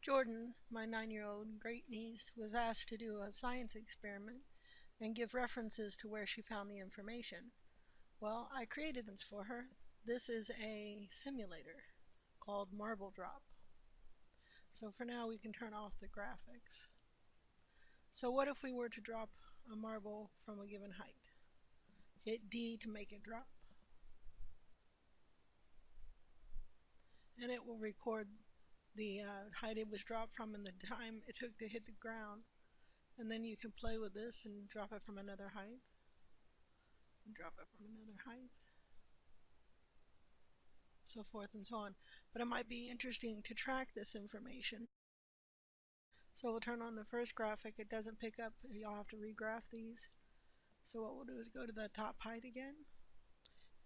Jordan, my 9-year-old great-niece, was asked to do a science experiment and give references to where she found the information. Well, I created this for her. This is a simulator called Marble Drop. So for now we can turn off the graphics. So what if we were to drop a marble from a given height? Hit D to make it drop. And it will record the height it was dropped from and the time it took to hit the ground. And then you can play with this and drop it from another height. And drop it from another height. So forth and so on. But it might be interesting to track this information. So we'll turn on the first graphic. It doesn't pick up. You'll have to regraph these. So what we'll do is go to the top height again.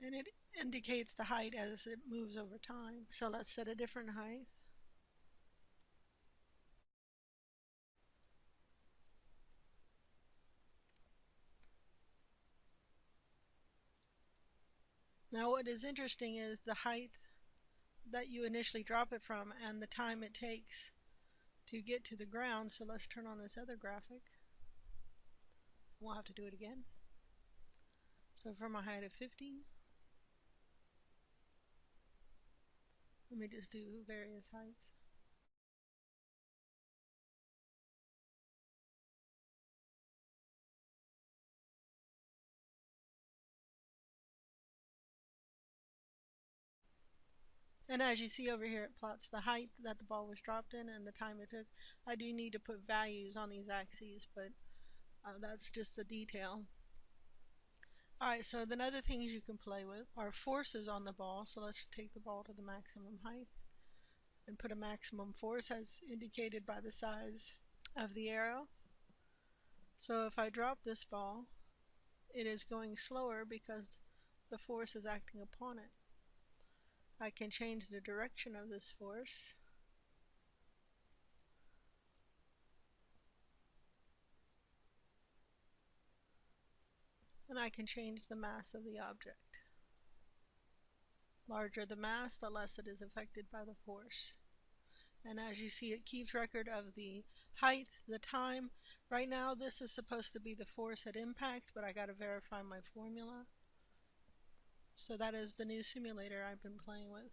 And it indicates the height as it moves over time. So let's set a different height. Now what is interesting is the height that you initially drop it from and the time it takes to get to the ground. So let's turn on this other graphic. We'll have to do it again. So from a height of 50, let me just do various heights. And as you see over here, it plots the height that the ball was dropped in and the time it took. I do need to put values on these axes, but that's just a detail. Alright, so the other things you can play with are forces on the ball. So let's take the ball to the maximum height and put a maximum force as indicated by the size of the arrow. So if I drop this ball, it is going slower because the force is acting upon it. I can change the direction of this force. And I can change the mass of the object. Larger the mass, the less it is affected by the force. And as you see, it keeps record of the height, the time. Right now this is supposed to be the force at impact, but I got to verify my formula. So that is the new simulator I've been playing with.